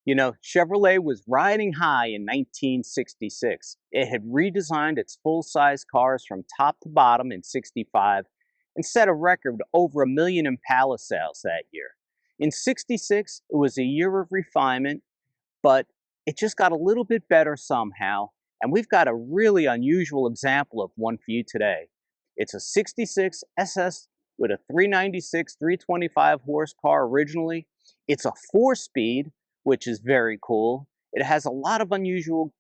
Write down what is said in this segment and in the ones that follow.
You know, Chevrolet was riding high in 1966. It had redesigned its full-size cars from top to bottom in 65 and set a record over 1 million Impala sales that year. In 66, it was a year of refinement, but it just got a little bit better somehow, and we've got a really unusual example of one for you today. It's a 66 SS with a 396, 325 horsepower originally. It's a 4-speed, which is very cool. It has a lot of unusual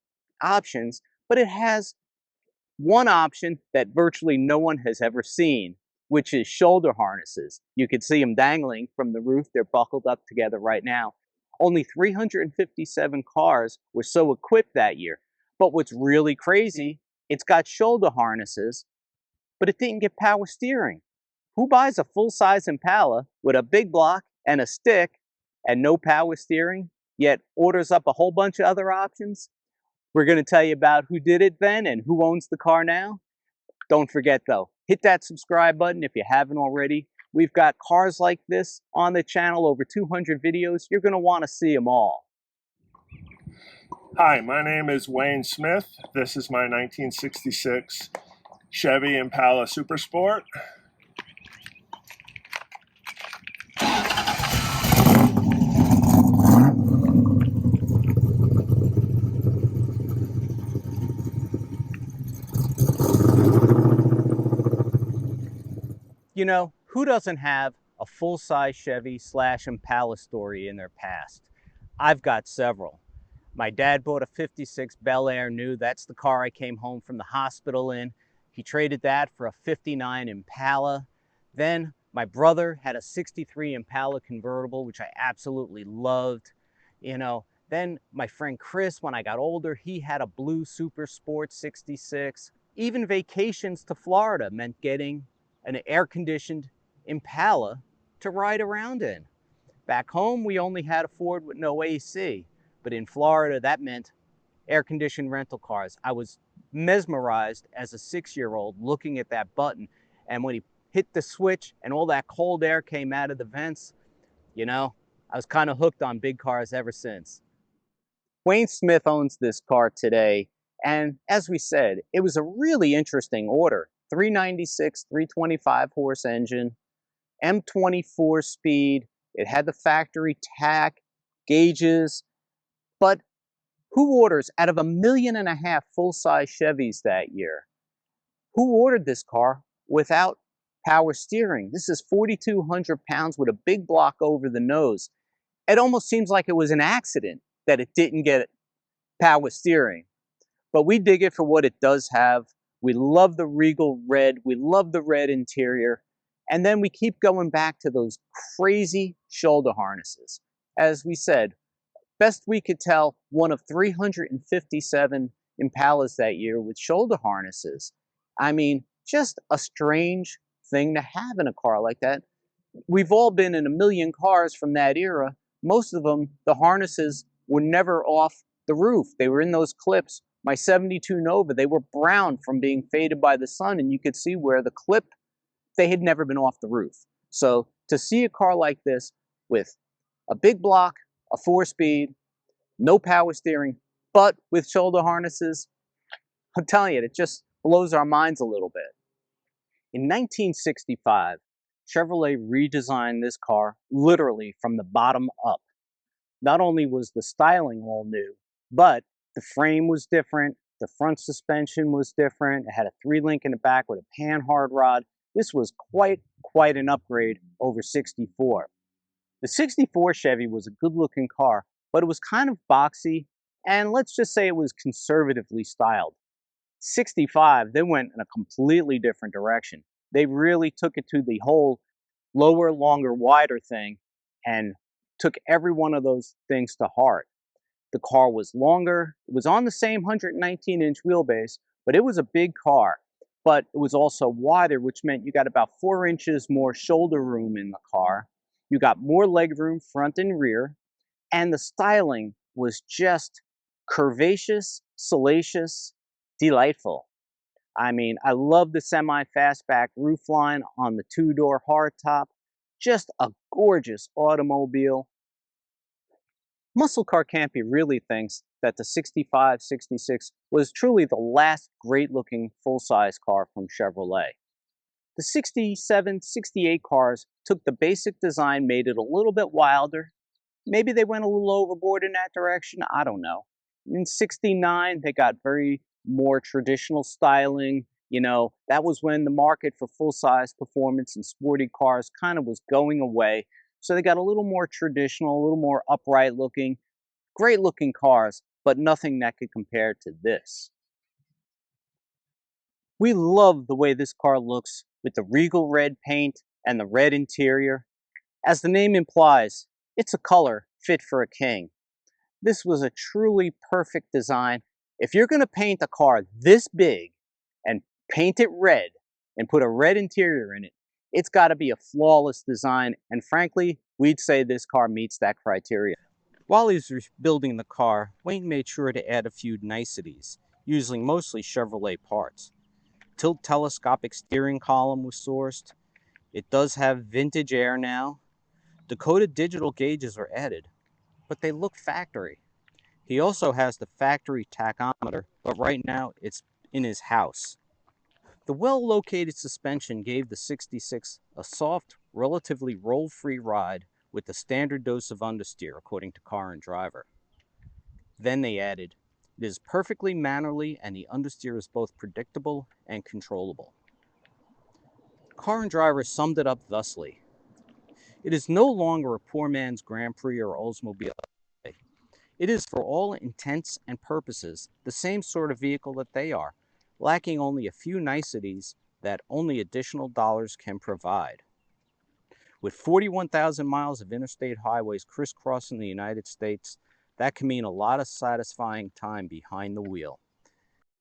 options, but it has one option that virtually no one has ever seen, which is shoulder harnesses. You can see them dangling from the roof. They're buckled up together right now. Only 357 cars were so equipped that year. But what's really crazy, it's got shoulder harnesses, but it didn't get power steering. Who buys a full-size Impala with a big block and a stick and no power steering, yet orders up a whole bunch of other options? We're going to tell you about who did it then and who owns the car now. Don't forget though, hit that subscribe button if you haven't already. We've got cars like this on the channel, over 200 videos. You're going to want to see them all. Hi, my name is Wayne Smith. This is my 1966 Chevy Impala Super Sport. You know, who doesn't have a full-size Chevy / Impala story in their past? I've got several. My dad bought a 56 Bel Air new. That's the car I came home from the hospital in. He traded that for a 59 Impala. Then my brother had a 63 Impala convertible, which I absolutely loved. You know, then my friend Chris, when I got older, he had a blue Super Sport 66. Even vacations to Florida meant getting an air-conditioned Impala to ride around in. Back home, we only had a Ford with no AC, but in Florida, that meant air-conditioned rental cars. I was mesmerized as a 6-year-old looking at that button, and when he hit the switch and all that cold air came out of the vents, you know, I was kind of hooked on big cars ever since. Wayne Smith owns this car today, and as we said, it was a really interesting order. 396, 325 horse engine, M24 speed. It had the factory tack, gauges, but who orders out of 1.5 million full-size Chevys that year? Who ordered this car without power steering? This is 4,200 pounds with a big block over the nose. It almost seems like it was an accident that it didn't get power steering. But we dig it for what it does have. We love the regal red. We love the red interior. And then we keep going back to those crazy shoulder harnesses. As we said, best we could tell, one of 357 Impalas that year with shoulder harnesses. I mean, just a strange thing to have in a car like that. We've all been in a million cars from that era. Most of them, the harnesses were never off the roof. They were in those clips. My 72 Nova, they were brown from being faded by the sun, and you could see where the clip, they had never been off the roof. So to see a car like this with a big block, a 4-speed, no power steering, but with shoulder harnesses, I'm telling you, it just blows our minds a little bit. In 1965, Chevrolet redesigned this car literally from the bottom up. Not only was the styling all new, but the frame was different, the front suspension was different, it had a 3-link in the back with a panhard rod. This was quite an upgrade over 64. The 64 Chevy was a good-looking car, but it was kind of boxy, and let's just say it was conservatively styled. 65, they went in a completely different direction. They really took it to the whole lower, longer, wider thing and took every one of those things to heart. The car was longer. It was on the same 119-inch wheelbase, but it was a big car. But it was also wider, which meant you got about 4 inches more shoulder room in the car. You got more leg room front and rear. And the styling was just curvaceous, salacious, delightful. I mean, I love the semi-fastback roofline on the 2-door hardtop. Just a gorgeous automobile. Muscle Car Campy really thinks that the 65, 66 was truly the last great-looking full-size car from Chevrolet. The 67, 68 cars took the basic design, made it a little bit wilder. Maybe they went a little overboard in that direction, I don't know. In 69, they got very more traditional styling. That was when the market for full-size performance and sporty cars kind of was going away. So they got a little more traditional, a little more upright looking, great looking cars, but nothing that could compare to this. We love the way this car looks with the regal red paint and the red interior. As the name implies, it's a color fit for a king. This was a truly perfect design. If you're going to paint a car this big and paint it red and put a red interior in it, it's got to be a flawless design, and frankly, we'd say this car meets that criteria. While he was rebuilding the car, Wayne made sure to add a few niceties, using mostly Chevrolet parts. Tilt telescopic steering column was sourced. It does have vintage air now. Dakota digital gauges were added, but they look factory. He also has the factory tachometer, but right now it's in his house. The well-located suspension gave the 66 a soft, relatively roll-free ride with the standard dose of understeer, according to Car and Driver. Then they added, it is perfectly mannerly and the understeer is both predictable and controllable. Car and Driver summed it up thusly. It is no longer a poor man's Grand Prix or Oldsmobile. It is, for all intents and purposes, the same sort of vehicle that they are, lacking only a few niceties that only additional dollars can provide. With 41,000 miles of interstate highways crisscrossing the United States, that can mean a lot of satisfying time behind the wheel.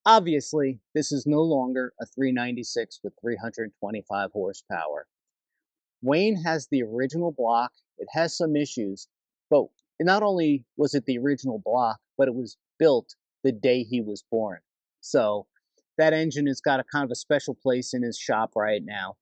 Obviously, this is no longer a 396 with 325 horsepower. Wayne has the original block. It has some issues, but not only was it the original block, but it was built the day he was born. So that engine has got a kind of a special place in his shop right now.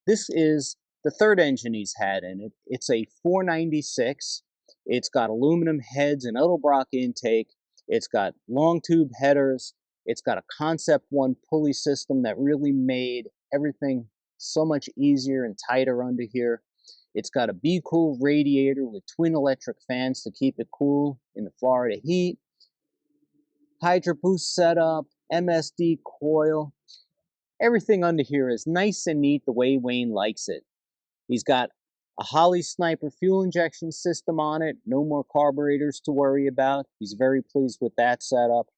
This is the third engine he's had in it. It's a 496. It's got aluminum heads and Edelbrock intake. It's got long tube headers. It's got a Concept 1 pulley system that really made everything so much easier and tighter under here. It's got a Be Cool radiator with twin electric fans to keep it cool in the Florida heat. Hydro boost setup, MSD coil. Everything under here is nice and neat the way Wayne likes it. He's got a Holley Sniper fuel injection system on it. No more carburetors to worry about. He's very pleased with that setup.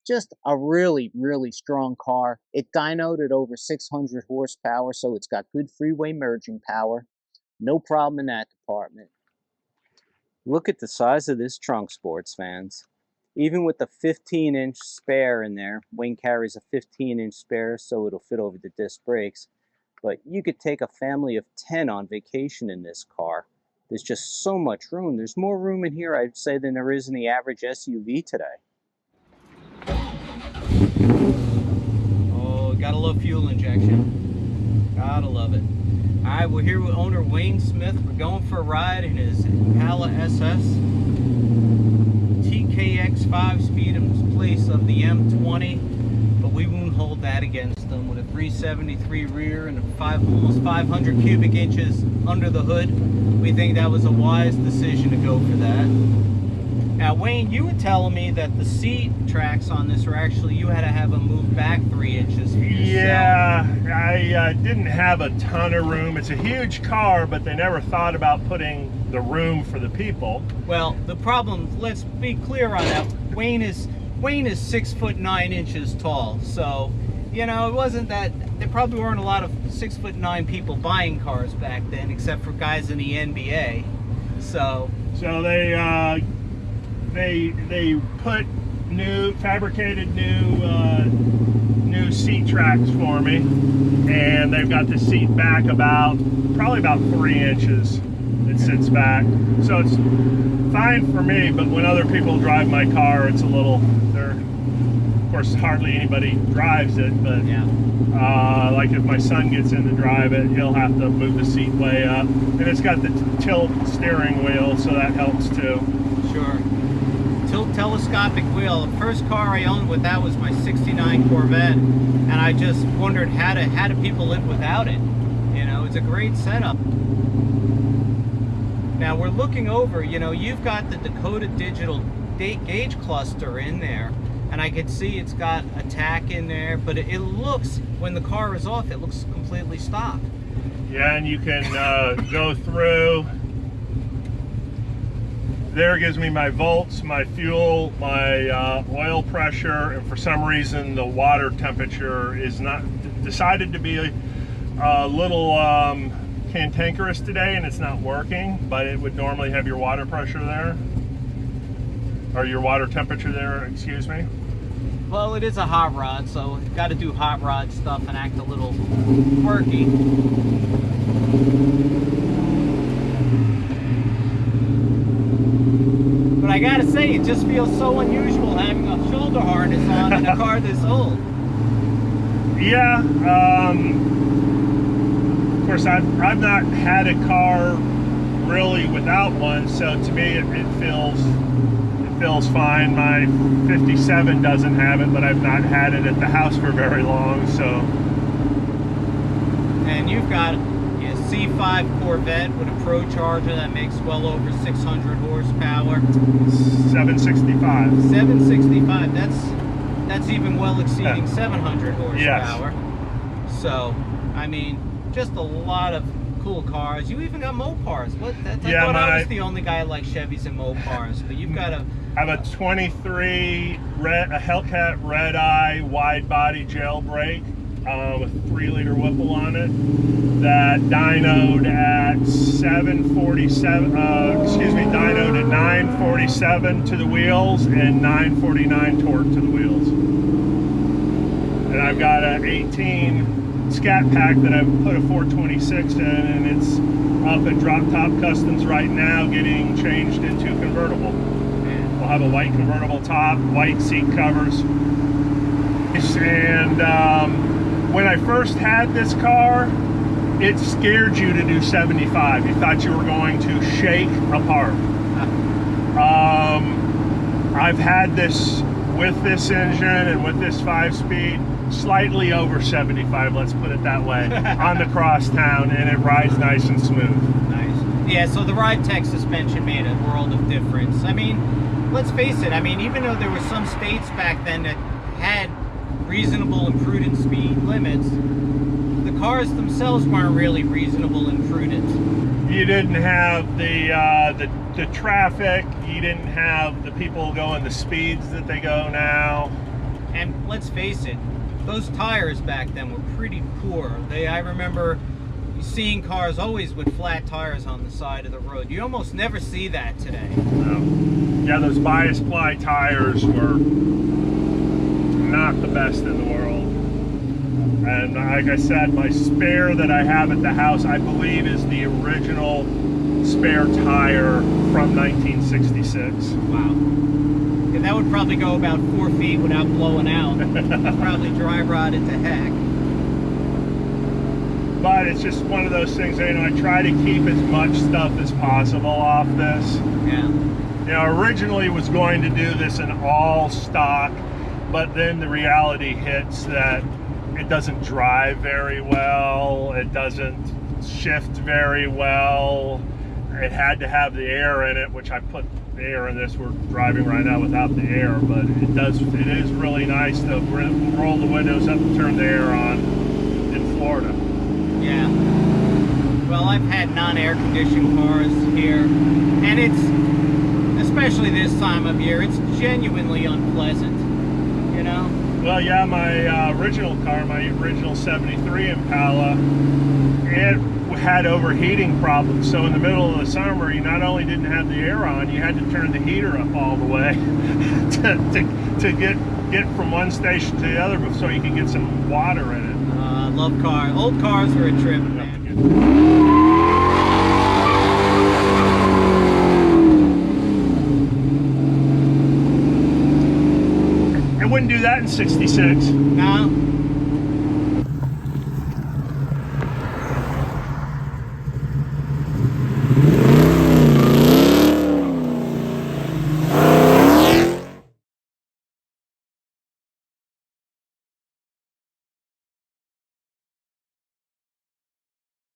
Just a really, really strong car. It dynoed at over 600 horsepower, so it's got good freeway merging power. No problem in that department. Look at the size of this trunk, sports fans. Even with the 15-inch spare in there, Wayne carries a 15-inch spare so it'll fit over the disc brakes. But you could take a family of 10 on vacation in this car. There's just so much room. There's more room in here, I'd say, than there is in the average SUV today. Oh, gotta love fuel injection. Gotta love it. All right, we're here with owner Wayne Smith. We're going for a ride in his Impala SS. TKX 5-speed in place of the M20, but we won't hold that against them. With a 373 rear and almost 500 cubic inches under the hood, we think that was a wise decision to go for that. Now, Wayne, you were telling me that the seat tracks on this are actually, you had to have them moved back 3 inches for yourself. Yeah, I didn't have a ton of room. It's a huge car, but they never thought about putting the room for the people. Well, the problem, let's be clear on that, Wayne is 6'9" tall, so, you know, it wasn't that, there probably weren't a lot of 6'9" people buying cars back then, except for guys in the NBA, so they put fabricated new seat tracks for me, and they've got the seat back probably about 3 inches. It sits back, so it's fine for me. But when other people drive my car, it's a little. Of course, hardly anybody drives it, but yeah. Like if my son gets in to drive it, he'll have to move the seat way up, and it's got the tilt steering wheel, so that helps too. sure. Tilt telescopic wheel. The first car I owned with that was my '69 Corvette, and I just wondered how do people live without it. You know, it's a great setup. Now we're looking over. You know, you've got the Dakota Digital gauge cluster in there, and I can see it's got a tack in there, but it looks, when the car is off, it looks completely stock. Yeah, and you can go through. There it gives me my volts, my fuel, my oil pressure, and for some reason the water temperature is not decided to be a little cantankerous today, and it's not working, but it would normally have your water pressure there, or your water temperature there, excuse me. Well, it is a hot rod, so you've got to do hot rod stuff and act a little quirky. But I gotta say, it just feels so unusual having a shoulder harness on in a car this old. Yeah, of course I've not had a car really without one, so to me it feels fine. My 57 doesn't have it, but I've not had it at the house for very long, so. And you've got a C5 Corvette with a Pro Charger that makes well over 600 horsepower. 765. 765. That's even well exceeding 700 horsepower. Yes. So, I mean, just a lot of cool cars. You even got Mopars. I thought I was the only guy that likes Chevys and Mopars, but you've got I have a 23 a Hellcat Red Eye wide body jailbreak with 3-liter Whipple on it that dynoed at 747. Dynoed at 947 to the wheels and 949 torque to the wheels. And I've got an 18 Scat Pack that I've put a 426 in, and it's up at Drop Top Customs right now getting changed into convertible. We'll have a white convertible top, white seat covers. And when I first had this car, it scared you to do 75. You thought you were going to shake apart. I've had this with this engine and with this 5-speed, slightly over 75, let's put it that way, on the crosstown, and it rides nice and smooth. Nice. Yeah, so the Ride Tech suspension made a world of difference. I mean, let's face it, I mean, even though there were some states back then that had reasonable and prudent speed limits, the cars themselves weren't really reasonable and prudent. You didn't have the traffic, you didn't have the people going the speeds that they go now. And let's face it, those tires back then were pretty poor. I remember seeing cars always with flat tires on the side of the road. You almost never see that today. No. Yeah, those bias ply tires were not the best in the world. And like I said, my spare that I have at the house, I believe, is the original spare tire from 1966. Wow. Yeah, that would probably go about 4 feet without blowing out. Probably dry rotted to heck. But it's just one of those things, you know, I try to keep as much stuff as possible off this. Yeah. You know, originally was going to do this in all stock, but then the reality hits that it doesn't drive very well, it doesn't shift very well. It had to have the air in it, which I put the air in this. We're driving right now without the air, but it is really nice to roll the windows up and turn the air on in Florida. Yeah. Well, I've had non-air conditioned cars here, and it's, especially this time of year, it's genuinely unpleasant, you know? Well, yeah, my original car, my original 73 Impala, it had overheating problems. So in the middle of the summer, you not only didn't have the air on, you had to turn the heater up all the way to get from one station to the other so you could get some water in it. I love cars. Old cars are a trip, man. It wouldn't do that in 66. No,